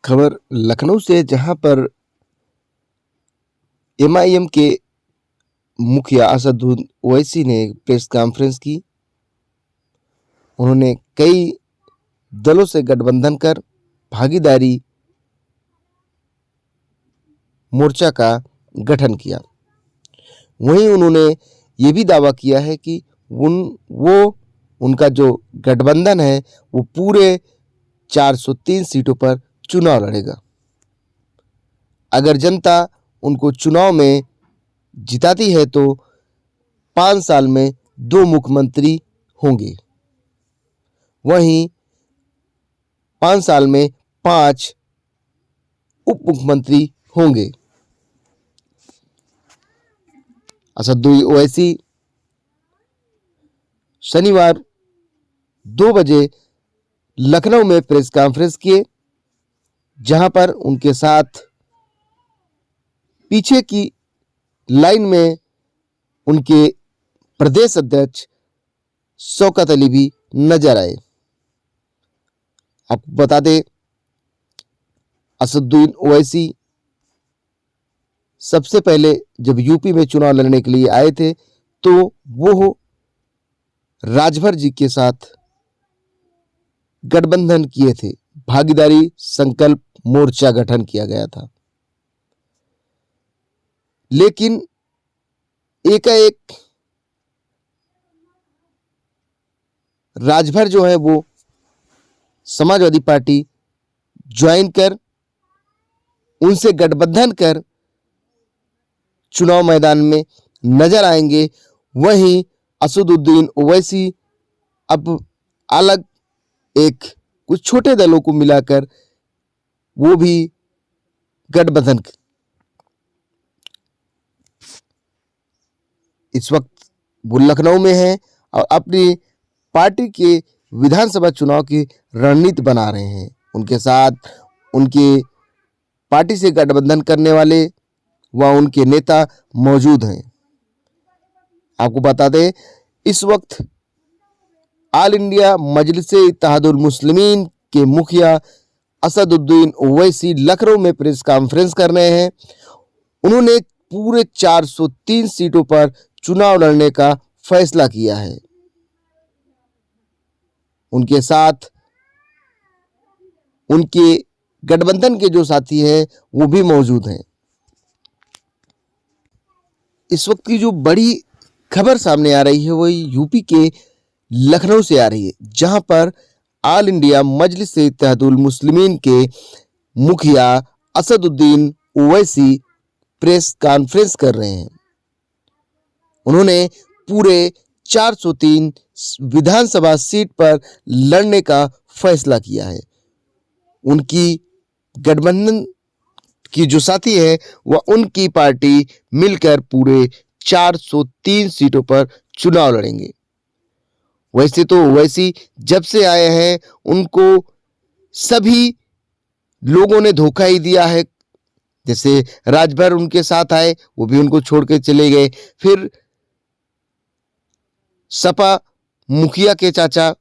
खबर लखनऊ से, जहां पर एमआईएम के मुखिया असदुद्दीन ओवैसी ने प्रेस कॉन्फ्रेंस की। उन्होंने कई दलों से गठबंधन कर भागीदारी मोर्चा का गठन किया। वहीं उन्होंने ये भी दावा किया है कि उनका जो गठबंधन है वो पूरे 403 सीटों पर चुनाव लड़ेगा। अगर जनता उनको चुनाव में जिताती है तो 5 साल में 2 मुख्यमंत्री होंगे, वहीं 5 साल में 5 उप मुख्यमंत्री होंगे। असदुद्दीन ओवैसी शनिवार 2 बजे लखनऊ में प्रेस कॉन्फ्रेंस किए, जहां पर उनके साथ पीछे की लाइन में उनके प्रदेश अध्यक्ष शौकत अली भी नजर आए। आपको बता दें, असदुद्दीन ओवैसी सबसे पहले जब यूपी में चुनाव लड़ने के लिए आए थे तो वो राजभर जी के साथ गठबंधन किए थे। भागीदारी संकल्प मोर्चा गठन किया गया था, लेकिन एकाएक राजभर जो है वो समाजवादी पार्टी ज्वाइन कर उनसे गठबंधन कर चुनाव मैदान में नजर आएंगे। वहीं असदुद्दीन ओवैसी अब अलग कुछ छोटे दलों को मिलाकर वो भी गठबंधन इस वक्त वो लखनऊ में है और अपनी पार्टी के विधानसभा चुनाव की रणनीति बना रहे हैं। उनके साथ उनके पार्टी से गठबंधन करने वाले व उनके नेता मौजूद हैं। आपको बता दें, इस वक्त ऑल इंडिया मजलिस-ए-इत्तेहादुल मुस्लिमीन के मुखिया असदुद्दीन ओवैसी लखनऊ में प्रेस कॉन्फ्रेंस कर रहे हैं। उन्होंने पूरे 403 सीटों पर चुनाव लड़ने का फैसला किया है। उनके साथ उनके गठबंधन के जो साथी हैं वो भी मौजूद हैं। इस वक्त की जो बड़ी खबर सामने आ रही है वो यूपी के लखनऊ से आ रही है, जहां पर ऑल इंडिया मजलिस-ए-इत्तेहादुल मुस्लिमीन के मुखिया असदुद्दीन ओवैसी प्रेस कॉन्फ्रेंस कर रहे हैं। उन्होंने पूरे 403 विधानसभा सीट पर लड़ने का फैसला किया है। उनकी गठबंधन की जो साथी है वह उनकी पार्टी मिलकर पूरे 403 सीटों पर चुनाव लड़ेंगे। वैसे तो ओवैसी जब से आए हैं उनको सभी लोगों ने धोखा ही दिया है। जैसे राजभर उनके साथ आए, वो भी उनको छोड़ के चले गए। फिर सपा मुखिया के चाचा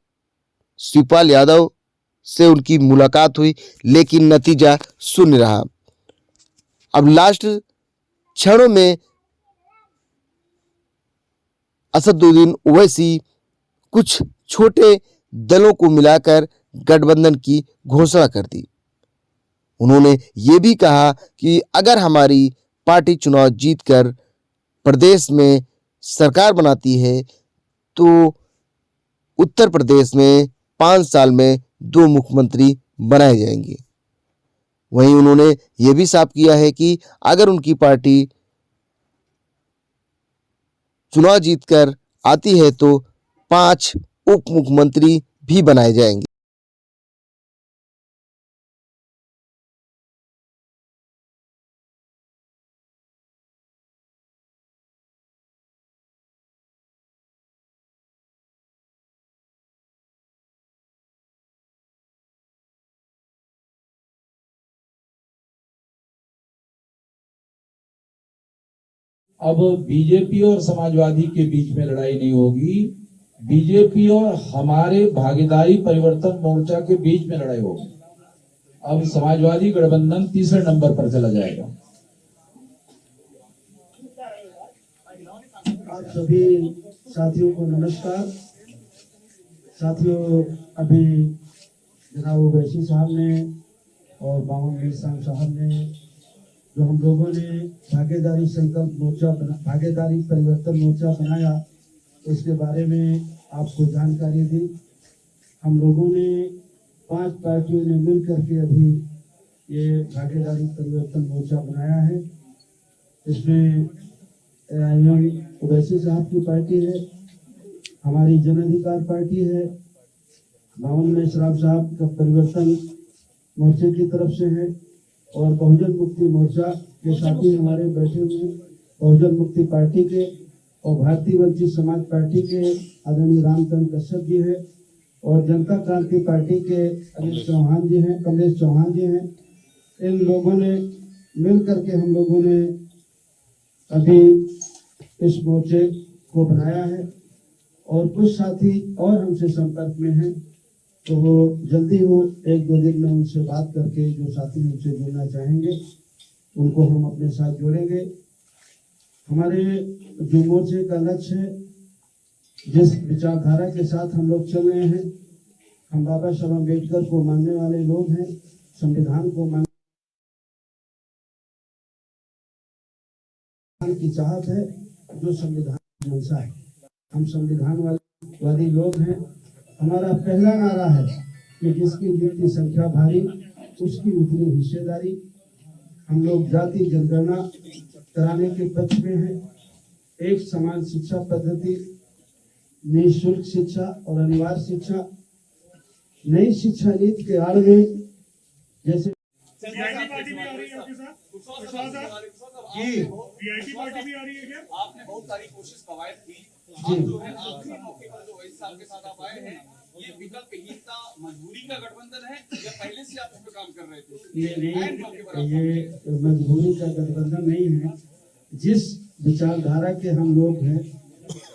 शिवपाल यादव से उनकी मुलाकात हुई, लेकिन नतीजा शून्य रहा। अब लास्ट क्षणों में असदुद्दीन ओवैसी कुछ छोटे दलों को मिलाकर गठबंधन की घोषणा कर दी। उन्होंने ये भी कहा कि अगर हमारी पार्टी चुनाव जीतकर प्रदेश में सरकार बनाती है तो उत्तर प्रदेश में 5 साल में 2 मुख्यमंत्री बनाए जाएंगे। वहीं उन्होंने ये भी साफ किया है कि अगर उनकी पार्टी चुनाव जीतकर आती है तो 5 उप मुख्यमंत्री भी बनाए जाएंगे। अब बीजेपी और समाजवादी के बीच में लड़ाई नहीं होगी, बीजेपी और हमारे भागीदारी परिवर्तन मोर्चा के बीच में लड़ाई होगी। अब समाजवादी गठबंधन तीसरे नंबर पर चला जाएगा। आप सभी साथियों को नमस्कार। साथियों, अभी जनाब ओवैसी साहब ने और बावन मिर्साम साहब ने जो हम लोगों ने भागीदारी संकल्प मोर्चा भागीदारी परिवर्तन मोर्चा बनाया, उसके बारे में आपको जानकारी दी। हम लोगों ने 5 पार्टियों ने मिल करके अभी ये भागीदारी परिवर्तन मोर्चा बनाया है। इसमें ओवैसी साहब की पार्टी है, हमारी जन अधिकार पार्टी है, बावन में शराब साहब का परिवर्तन मोर्चे की तरफ से है और बहुजन मुक्ति मोर्चा के साथी हमारे बैठे हुए बहुजन मुक्ति पार्टी के और भारतीय वंचित समाज पार्टी के आदरणीय रामचंद्र कश्यप जी है और जनता क्रांति पार्टी के अनिल चौहान जी हैं, कमलेश चौहान जी हैं। इन लोगों ने मिल करके हम लोगों ने अभी इस मोर्चे को बनाया है और कुछ साथी और हमसे संपर्क में हैं, तो वो जल्दी हो 1-2 दिन में उनसे बात करके जो साथी हमसे जुड़ना चाहेंगे उनको हम अपने साथ जोड़ेंगे। हमारे जो मोर्चे का लक्ष्य है, जिस विचारधारा के साथ हम लोग चल रहे हैं, हम बाबा साहब अम्बेडकर को मानने वाले लोग हैं, संविधान को मानने की चाहत है, जो संविधान की मंशा है। हम संविधान वादी लोग हैं। हमारा पहला नारा है कि जिसकी गिनती संख्या भारी उसकी उतनी हिस्सेदारी। हम लोग जाति जनगणना कराने के पक्ष में हैं। एक समान शिक्षा पद्धति, निःशुल्क शिक्षा और अनिवार्य शिक्षा, नई शिक्षा नीति के आड़ में जैसे वीआईपी पार्टी भी आ रही है आपके साथ? विश्वास है? जी वीआईपी पार्टी भी आ रही है क्या? आपने बहुत सारी कोशिश कवायद की, आप जो है आखिरी मौके पर जो इस साल के साथ आप आए हैं, ये विकल्पहीनता मजबूरी का गठबंधन है या पहले से आप इस पे काम कर रहे थे? ये मजबूरी का गठबंधन नहीं है। जिस विचारधारा के हम लोग हैं,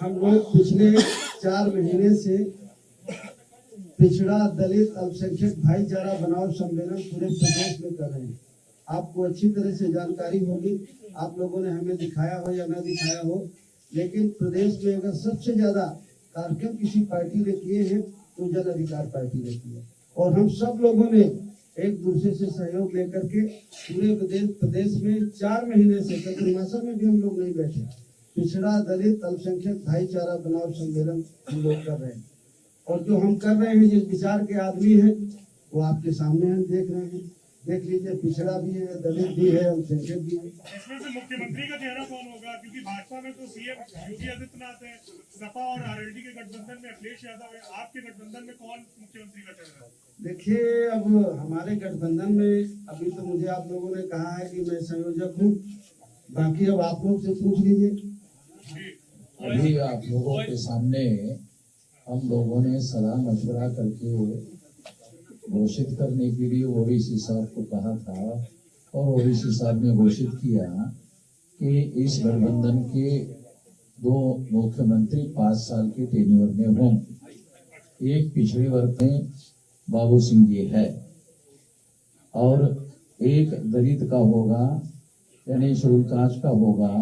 हम लोग पिछले 4 महीने से पिछड़ा दलित अल्पसंख्यक भाईचारा बनाओ सम्मेलन पूरे प्रदेश में कर रहे हैं। आपको अच्छी तरह से जानकारी होगी, आप लोगों ने हमें दिखाया हो या न दिखाया हो, लेकिन प्रदेश में अगर सबसे ज्यादा कार्यक्रम किसी पार्टी ने किए हैं तो जन अधिकार पार्टी ने किए और हम सब लोगों ने एक दूसरे से सहयोग लेकर के पूरे प्रदेश में 4 महीने से चतुर्मासा में भी हम लोग नहीं बैठे, पिछड़ा दलित अल्पसंख्यक भाईचारा बनाओ सम्मेलन हम लोग कर रहे हैं। और जो हम कर रहे हैं, जिस विचार के आदमी हैं वो आपके सामने हम देख रहे हैं। देख लीजिए, पिछड़ा भी है, दलित भी है, अल्पसंख्यक भी है। इसमें से मुख्यमंत्री का चेहरा कौन होगा? क्योंकि भाजपा में तो सीएम योगी आदित्यनाथ है, सपा और आरएलडी के गठबंधन में अखिलेश यादव है, आपके गठबंधन में कौन मुख्यमंत्री का चेहरा है? देखिए, अब हमारे गठबंधन में अभी तो मुझे आप लोगों ने कहा है कि मैं संयोजक हूँ, बाकी अब आप लोग से पूछ लीजिए। अभी आप लोगों के सामने हम लोगों ने सलाह मशवरा करके घोषित करने के लिए ओवैसी साहब को कहा था और ओवैसी साहब ने घोषित किया कि इस गठबंधन के 2 मुख्यमंत्री 5 साल के टेन्योर में होंगे। एक पिछड़े वर्ग में बाबू सिंह जी है और एक दलित का होगा, यानी शेड्यूल कास्ट का होगा,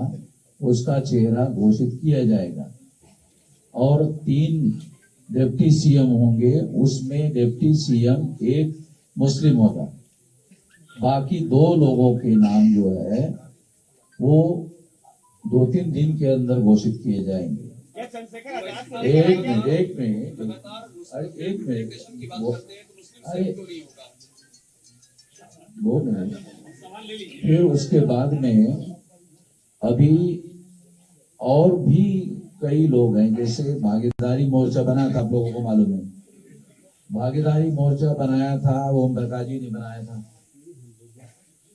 उसका चेहरा घोषित किया जाएगा और 3 डिप्टी सीएम होंगे, उसमें डिप्टी सीएम एक मुस्लिम होगा। बाकी 2 लोगों के नाम जो है वो 2-3 दिन के अंदर घोषित किए जाएंगे। एक मिनट अरे 2 मिनट। फिर उसके बाद में अभी और भी कई लोग हैं, जैसे भागीदारी मोर्चा बना था, आप लोगों को मालूम है, भागीदारी मोर्चा बनाया था, ओम प्रकाश जी ने बनाया था,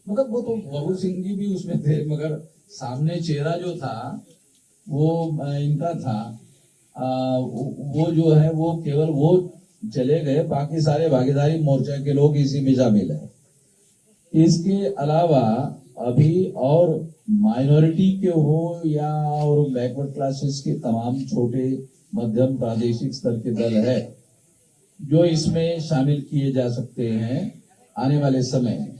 मतलब वो तो बाबू सिंह जी भी उसमें थे, मगर सामने चेहरा जो था वो इनका था। वो जो है वो केवल वो चले गए, बाकी सारे भागीदारी मोर्चा के लोग इसी में शामिल है। इसके अलावा अभी और माइनॉरिटी के हो या और बैकवर्ड क्लासेस के तमाम छोटे मध्यम प्रादेशिक स्तर के दल है जो इसमें शामिल किए जा सकते हैं। आने वाले समय में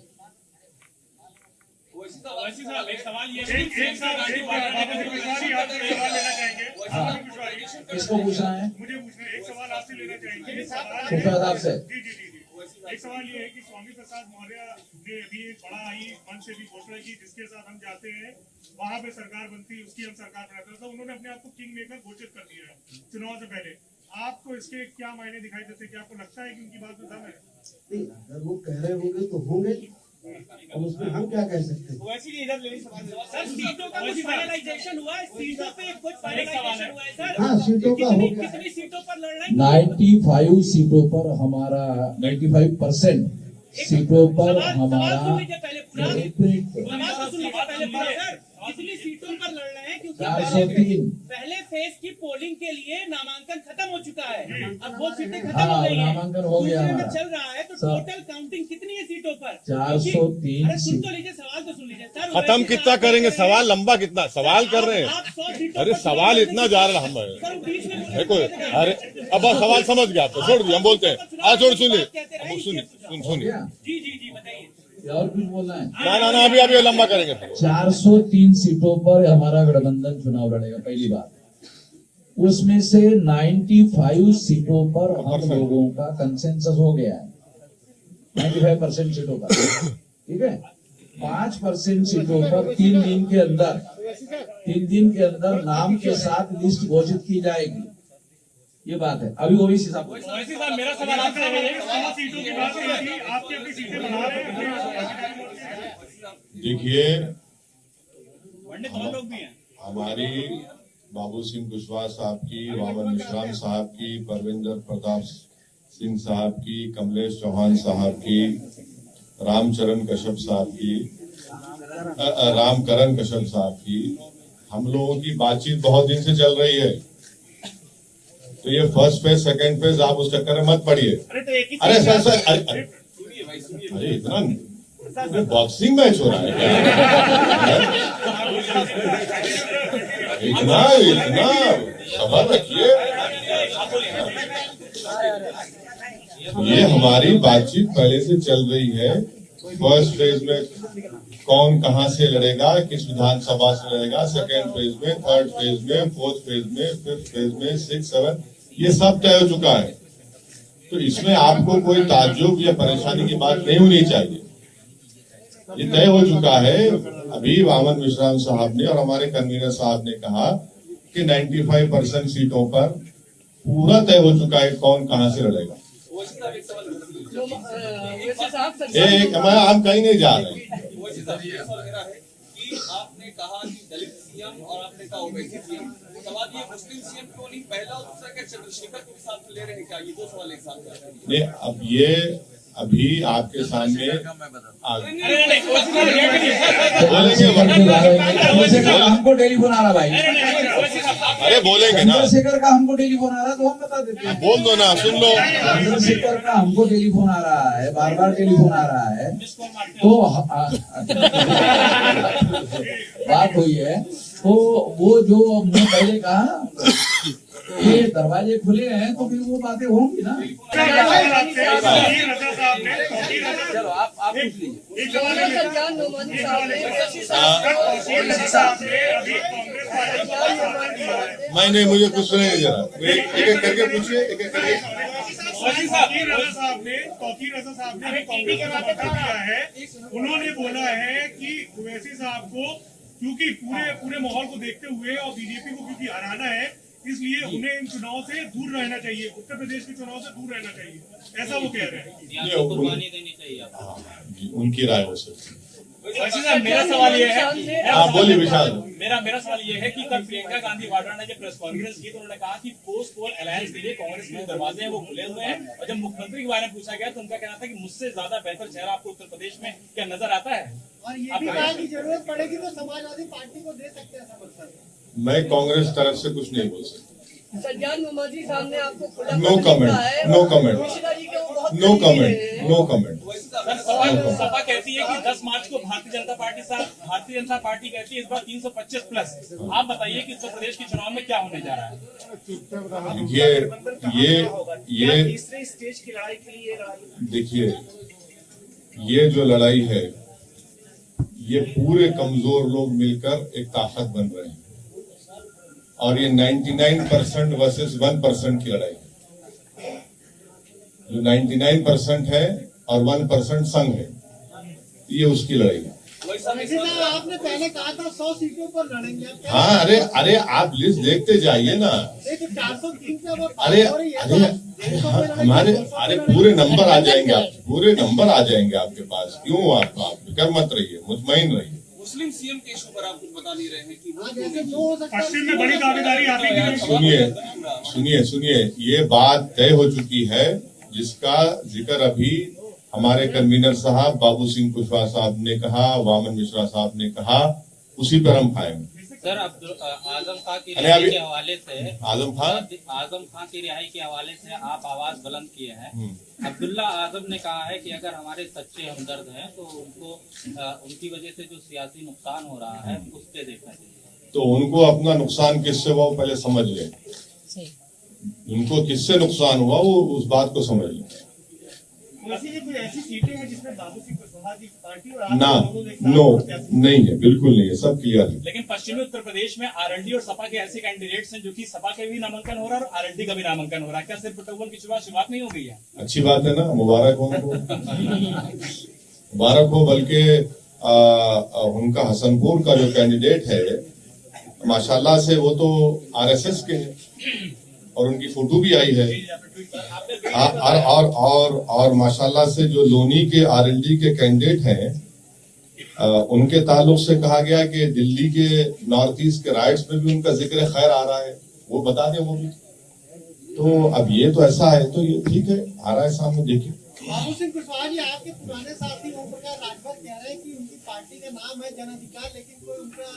वैसे साहब एक सवाल ये एक साथ आप सवाल लेना चाहेंगे? किसको पूछना है? मुझे पूछना है, एक सवाल आपसे लेना चाहेंगे। सुप्रभात आपसे। जी। एक सवाल ये है कि स्वामी प्रसाद मौर्य ने अभी एक बड़ा ही मंच से भी घोषणा की जिसके साथ हम जाते हैं वहां पे सरकार बनती, उसकी हम सरकार बनाते हैं। उन्होंने अपने आप को किंग मेकर घोषित कर दिया है चुनाव से पहले। आपको इसके क्या मायने दिखाई देते हैं? क्या आपको लगता है कि उनकी बात में दम है? नहीं, अगर वो कह रहे होंगे तो होंगे, अब उसमें हम क्या कह सकते हैं? वैसे ही इधर ले सवाल सर, सीटों का कुछ फाइनलाइजेशन हुआ है? सीटों पे कुछ फाइनलाइजेशन हुआ है सर? हाँ, सीटों का हो गया। कितनी सीटों पर लड़ रहे हैं? 95 सीटों पर हमारा 95% सीटों पर सवाल हमारा सुन लीजिए पहले पूरा। एक मिनट सवाल तो सुन लीजिए पहले पूरा सर। कितनी सीटों पर लड़ रहे हैं? क्योंकि 403 पहले फेज की पोलिंग के लिए नामांकन खत्म हो चुका है। अब वो सीटें खत्म हाँ, हो गई हैं। नामांकन हो गया दूसरे में हमारा। चल रहा है तो सर, टोटल काउंटिंग कितनी है सीटों पर? 403 अरे सुन तो लीजिए, सवाल तो सुन लीजिए सर। खत्म कितना करेंगे? सवाल लंबा कितना सवाल कर रहे हैं? आप 100 सीटों अरे पर सवाल चुनाव इतना लड़ने जा की- रहा हम सर, बीच में बोले देखो तो अरे अब बस सवाल समझ गया आपको, छोड़ दिया हम बोलते हैं। आज छोड़ सुनिए, अब सुनिए क्या जी बताइए। और कुछ बोलना है? ना अभी लंबा करेंगे। 403 सीटों पर हमारा गठबंधन चुनाव लड़ेगा, पहली बात। उसमें से 95 सीटों पर हम लोगों का कंसेंसस हो गया है, 95% सीटों पर, ठीक है। 5% सीटों पर 3 दिन के अंदर नाम के साथ लिस्ट घोषित की जाएगी, ये बात है। अभी ओबीसी साहब वैसे साहब मेरा सवाल आपसे है, 100 सीटों की बात करी थी, आपकी अपनी सीटें बढ़ा रहे हैं। देखिए, पंडित और लोग भी हैं। हमारी बाबू सिंह कुशवाहा साहब की, वामन मिश्राम साहब की, परविंदर प्रताप सिंह साहब की, कमलेश चौहान साहब की, रामचरण कश्यप साहब की, रामकरण कश्यप साहब की, हम लोगों की बातचीत बहुत दिन से चल रही है। तो ये फर्स्ट फेज सेकंड फेज आप उस चक्कर में मत पड़िए। अरे तो एक ही अरे चीज़ सर है। अरे इतना बॉक्सिंग मैच हो रहा है क्या? इतना सबर रखिए। ये हमारी बातचीत पहले से चल रही है। फर्स्ट फेज में कौन कहां से लड़ेगा, किस विधानसभा से लड़ेगा, सेकेंड फेज में, थर्ड फेज में, फोर्थ फेज में, फिफ्थ फेज में, 6, 7, ये सब तय हो चुका है। तो इसमें आपको कोई ताज्जुब या परेशानी की बात नहीं होनी चाहिए। ये तय हो चुका है। अभी वामन मिश्राम साहब ने और हमारे कन्वीनर साहब ने कहा कि 95% सीटों पर पूरा तय हो चुका है कौन कहां से लड़ेगा। हम कहीं नहीं जा रहे हैं। कि आपने कहा कि दलित सीएम और आपने कहा ओवैसी सीएम, सवाल ये मुस्लिम सीएम क्यों नहीं? पहला और दूसरा क्या चंद्रशेखर को भी साथ ले रहे हैं क्या? ये 2 सवाल एक साथ कर रहे हैं। नहीं, अब ये अभी आपके सामने बोलेंगे, हमको टेलीफोन आ रहा भाई, अरे बोलेंगे ना, चंद्रशेखर का हमको टेलीफोन आ रहा है तो हम बता देते हैं। बोल दो ना, सुन लो। चंद्रशेखर का हमको टेलीफोन आ रहा है, बार टेलीफोन आ रहा है, तो बात हुई है। तो वो जो हमने पहले कहा ये दरवाजे खुले हैं तो फिर वो बातें होंगी ना। चलो आप पूछ लीजिए। एक सवाल है नहीं मुझे कुछ सुनेंगे जरा, एक एक करके पूछिए, एक एक करके। तौकीर रजा साहब ने कांग्रेस का पक्ष किया है। उन्होंने बोला है कि ओवैसी साहब को क्योंकि पूरे माहौल को देखते हुए और बीजेपी को क्योंकि हराना है, इसलिए उन्हें इन चुनाव से दूर रहना चाहिए, उत्तर प्रदेश के चुनाव से दूर रहना चाहिए, ऐसा वो कह रहे हैं। उनकी राय हो सकती है। वैसे साहब मेरा सवाल ये है, हाँ बोलिए विशाल। मेरा सवाल ये है कि कल प्रियंका गांधी वाड्रा ने जब प्रेस कॉन्फ्रेंस की तो उन्होंने कहा कि पोस्ट पोल अलायंस के लिए कांग्रेस के दरवाजे हैं वो खुले हुए हैं, और जब मुख्यमंत्री के बारे में पूछा गया तो उनका कहना था कि मुझसे ज्यादा बेहतर चेहरा आपको उत्तर प्रदेश में क्या नजर आता है? और ये भी कहा कि जरूरत पड़ेगी तो समाजवादी पार्टी को दे सकते हैं समर्थन। मैं कांग्रेस तरफ से कुछ नहीं बोल सकता। सज्जाद मोहम्मदी साहब ने आपको खुला no comment, no comment, no comment, no comment. SP कहती है कि 10 मार्च को भारतीय जनता पार्टी कहती है इस बार 325+। आप बताइए कि उत्तर प्रदेश के चुनाव में क्या होने जा रहा है? देखिए ये तीसरे स्टेज की लड़ाई के लिए देखिए ये जो लड़ाई है, ये पूरे कमजोर लोग मिलकर एक ताकत बन रहे हैं और ये 99% वर्सेस 1% की लड़ाई है। जो 99% है और 1% संघ है, ये उसकी लड़ाई है। वैसे आपने पहले कहा था 100 सीटों पर लड़ेंगे। हाँ, अरे आप लिस्ट देखते जाइए ना। 403 पे वो अरे हमारे पूरे नंबर आ जाएंगे, आपके पूरे नंबर आ जाएंगे आपके पास। क्यों आप फिक्र मत रहिए, मुतमईन रहिए। मुस्लिम सीएम के इशू पर आप कुछ बता नहीं रहे हैं कि जैसे जो हो सकता है पश्चिम में बड़ी दावेदारी आपकी सुनिए, ये बात तय हो चुकी है, जिसका जिक्र अभी हमारे कन्वीनर साहब बाबू सिंह कुशवाहा साहब ने कहा, वामन मिश्रा साहब ने कहा, उसी पर हम खाएंगे। सर, आजम खां की अरे रिहाई अभी- के हवाले से आजम खां की रिहाई के हवाले से आप आवाज बुलंद किए हैं। अब्दुल्ला आजम ने कहा है कि अगर हमारे सच्चे हमदर्द हैं तो उनको उनकी वजह से जो सियासी नुकसान हो रहा है उससे देखना चाहिए। तो उनको अपना नुकसान किससे हुआ वो पहले समझ ले। उनको किससे नुकसान हुआ वो उस बात को समझ ले। वैसे ये कोई ऐसी सीटें हैं जिसमें बाबू सिंह कुशवाहा की पार्टी और ना, नो, नहीं है, बिल्कुल नहीं है, सब क्लियर है। लेकिन पश्चिमी उत्तर प्रदेश में आरएलडी और सपा के ऐसे कैंडिडेट्स हैं जो कि सपा के भी नामांकन हो रहा है और आरएलडी का भी नामांकन हो रहा है। क्या सिर्फ टोबल की शुरुआत नहीं हो गई है? अच्छी बात है ना, मुबारक हो उनको, मुबारक हो। बल्कि उनका हसनपुर का जो कैंडिडेट है, माशाल्लाह से वो तो आरएसएस के हैं और उनकी फोटो भी आई है। और माशाल्लाह से जो लोनी के आरएलडी के कैंडिडेट हैं, उनके ताल्लुक से कहा गया कि दिल्ली के नॉर्थ ईस्ट के राइट्स में भी उनका जिक्र खैर आ रहा है, वो बता दें वो भी। तो अब ये तो ऐसा है, तो ये ठीक है, आ रहा है सामने, देखिए। बाबू सिंह कुशवाहा जी आपके पुराने साथी ओम प्रकाश राजभर कह रहे हैं कि उनकी पार्टी का नाम है जन अधिकार, लेकिन कोई उनका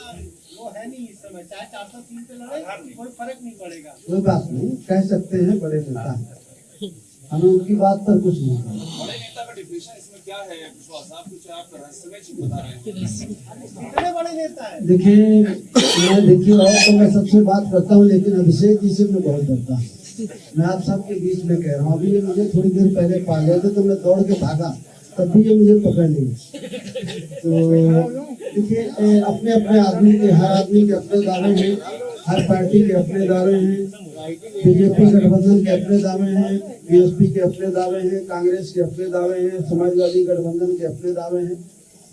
वो है नहीं इस समय। चाहे 403 पे लड़े कोई फर्क नहीं पड़ेगा। कोई बात नहीं, कह सकते हैं बड़े नेता हैं, हमें उनकी बात पर कुछ नहीं कहना। बड़े नेता का डिफिनेशन इसमें क्या है कुशवाहा साहब? कुछ आप रहस्यमय चीज बता रहे हैं। कितने बड़े नेता है? देखिए और तो मैं सबसे बात करता हूँ, लेकिन अभिषेक जी से मैं बहुत डरता हूँ। मैं आप सबके बीच में कह रहा हूँ, अभी ये मुझे थोड़ी देर पहले पा गए थे तो मैं दौड़ के भागा, तब भी ये मुझे पकड़ लिए। तो देखिए, अपने अपने आदमी के, हर आदमी के अपने दावे हैं, हर पार्टी के अपने दावे हैं। बीजेपी गठबंधन के अपने दावे हैं, बीएसपी के अपने दावे हैं, कांग्रेस के अपने दावे हैं, समाजवादी गठबंधन के अपने दावे हैं।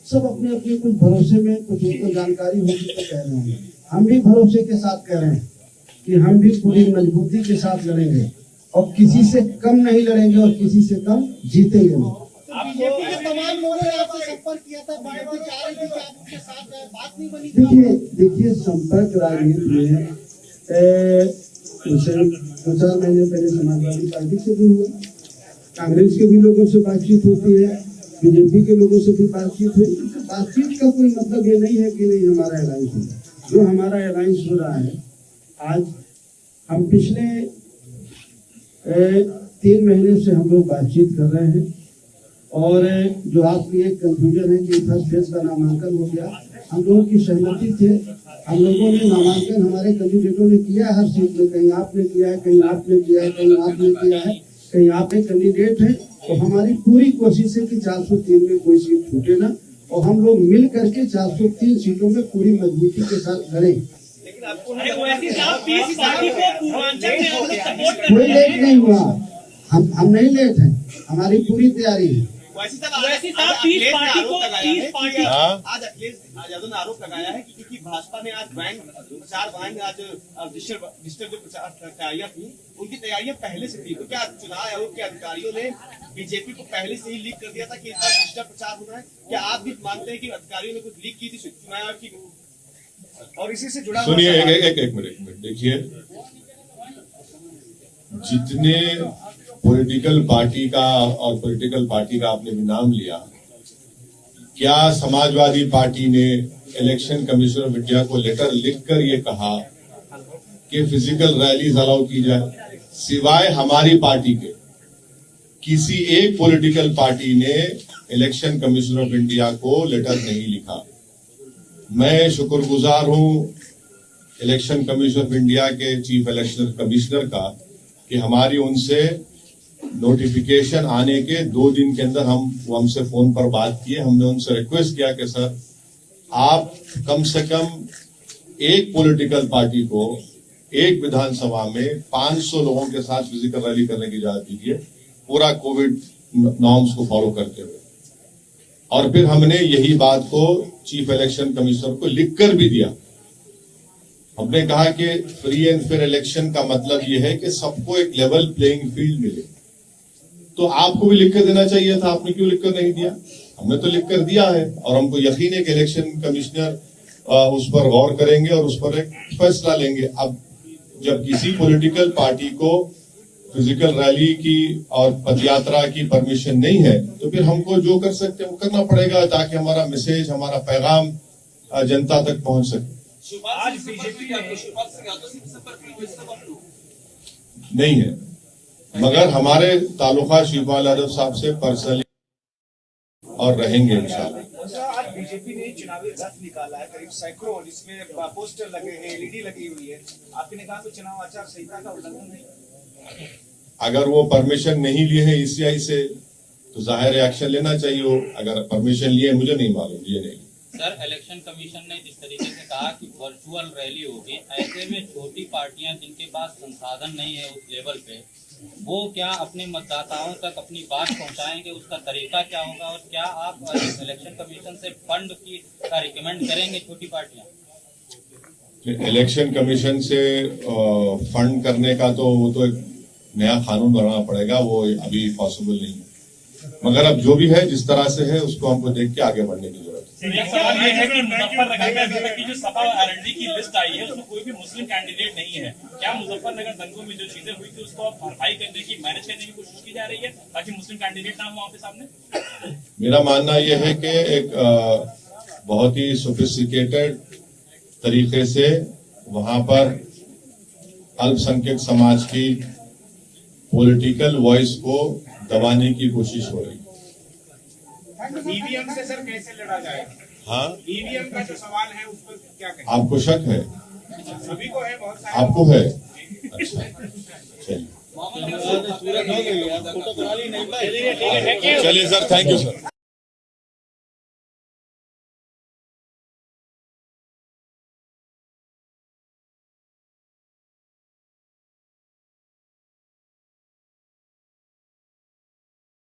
सब अपने अपने कुछ भरोसे में, कुछ उनको जानकारी होगी तो कह रहे हैं। हम भी भरोसे के साथ कह रहे हैं कि हम भी पूरी मजबूती के साथ लड़ेंगे और किसी से कम नहीं लड़ेंगे और किसी से कम जीतेंगे नहीं। बीजेपी के तमाम लोगों ने आपसे संपर्क किया था, बीजेपी चाह रही थी कि आप उनके साथ जाए, बात नहीं बनी। देखिए संपर्क राजनीति में दो चार महीने पहले समाजवादी पार्टी से भी हुआ, कांग्रेस के भी लोगों से बातचीत होती है, बीजेपी के लोगों से भी बातचीत हुई। बातचीत का कोई मतलब ये नहीं है कि नहीं हमारा अलायंस हो रहा है। जो हमारा अलायंस हो रहा है, आज हम पिछले 3 महीने से हम लोग बातचीत कर रहे हैं। और जो आपकी एक कंफ्यूजन है कि फर्स्ट फेज का नामांकन हो गया, हम लोगों की सहमति थे। हम लोगों ने नामांकन हमारे कैंडिडेटों ने किया है हर सीट में, कहीं आपने किया है, कहीं आपने किया है, कहीं आपने किया है, कहीं आप एक कैंडिडेट है। तो हमारी पूरी कोशिश है कि 403 में कोई सीट छूटे ना और हम लोग मिल करके 403 सीटों में पूरी मजबूती के साथ लड़ें। कोई लेट नहीं हुआ, हम नहीं लेट हैं, हमारी पूरी तैयारी है। आज अखिलेश यादव ने आरोप लगाया है कि क्योंकि भाजपा ने आज प्रचार बैंक आज डिजिटल जो प्रचार तैयारियां थी, उनकी तैयारियां पहले से थी। तो क्या चुनाव आयोग के अधिकारियों ने बीजेपी को पहले से ही लीक कर दिया था कि इस बार डिजिटल प्रचार होना है? क्या आप भी मानते हैं कि अधिकारियों ने कुछ लीक की थी चुनाव आयोग की? और इसी से जुड़ा सुनिए, एक मिनट देखिए, जितने पॉलिटिकल पार्टी का और पॉलिटिकल पार्टी का आपने भी नाम लिया, क्या समाजवादी पार्टी ने इलेक्शन कमीशन ऑफ इंडिया को लेटर लिखकर ये कहा कि फिजिकल रैलीज अलाउ की जाए? सिवाय हमारी पार्टी के किसी एक पॉलिटिकल पार्टी ने इलेक्शन कमीशन ऑफ इंडिया को लेटर नहीं लिखा। मैं शुक्रगुजार हूं इलेक्शन कमीशन ऑफ इंडिया के चीफ इलेक्शन कमिश्नर का कि हमारी उनसे नोटिफिकेशन आने के 2 दिन के अंदर वो हमसे फोन पर बात किए। हमने उनसे रिक्वेस्ट किया कि सर आप कम से कम एक पॉलिटिकल पार्टी को एक विधानसभा में 500 लोगों के साथ फिजिकल रैली करने की इजाजत दीजिए, पूरा कोविड नॉर्म्स को फॉलो करते हुए। और फिर हमने यही बात को चीफ इलेक्शन कमिश्नर को लिखकर भी दिया। हमने कहा कि फ्री एंड फेयर इलेक्शन का मतलब यह है कि सबको एक लेवल प्लेइंग फील्ड मिले। तो आपको भी लिखकर देना चाहिए था, आपने क्यों लिखकर नहीं दिया? हमने तो लिखकर दिया है और हमको यकीन है कि इलेक्शन कमिश्नर उस पर गौर करेंगे और उस पर एक फैसला लेंगे। अब जब किसी पॉलिटिकल पार्टी को फिजिकल रैली की और पदयात्रा की परमिशन नहीं है तो फिर हमको जो कर सकते हैं वो करना पड़ेगा, ताकि हमारा मैसेज, हमारा पैगाम जनता तक पहुंच सके। आज बीजेपी नहीं है, मगर हमारे ताल्लुका शिवपाल यादव साहब से पर्सनली और रहेंगे इंशाल्लाह। आज बीजेपी ने चुनावी रथ निकाला है, करीब सैकड़ों, जिसमें पोस्टर लगे हैं, एलईडी लगी हुई है। आपने कहा तो चुनाव आचार संहिता का उल्लंघन नहीं? अगर वो परमिशन नहीं लिए हैं ईसीआई से तो जाहिर एक्शन लेना चाहिए। अगर परमिशन लिए मुझे नहीं मालूम, ये नहीं। सर, इलेक्शन कमीशन ने जिस तरीके से कहा कि वर्चुअल रैली होगी, ऐसे में छोटी पार्टियां जिनके पास संसाधन नहीं है उस लेवल पे, वो क्या अपने मतदाताओं तक अपनी बात पहुंचाएंगे? उसका तरीका क्या होगा? और क्या आप इलेक्शन कमीशन से फंड का रिकमेंड करेंगे छोटी पार्टियां? इलेक्शन कमीशन से फंड करने का तो वो तो एक नया कानून बनाना पड़ेगा, वो अभी पॉसिबल नहीं है। मगर अब जो भी है, जिस तरह से है, उसको हमको देख के आगे बढ़ने की जरूरत है। एक सवाल ये है कि मुजफ्फरनगर में अभी तक की जो सपा आरएलडी की लिस्ट आई है उसमें कोई भी मुस्लिम कैंडिडेट नहीं है। क्या मुजफ्फरनगर दंगों में जो चीजें हुई थी उसको भरपाई करने की, मैनेज करने की कोशिश की जा रही है ताकि मुस्लिम कैंडिडेट ना हो वहाँ पे सामने? मेरा मानना यह है कि एक बहुत ही सोफिस्टिकेटेड तरीके से वहां पर अल्पसंख्यक समाज की पॉलिटिकल वॉइस को दबाने की कोशिश हो रही है। ईवीएम से सर कैसे लड़ा जाए? हाँ, ईवीएम का जो सवाल है उस पर क्या कहें? आपको शक है? सभी को है, बहुत सारे आपको है? अच्छा, चलिए चलिए सर, थैंक यू सर।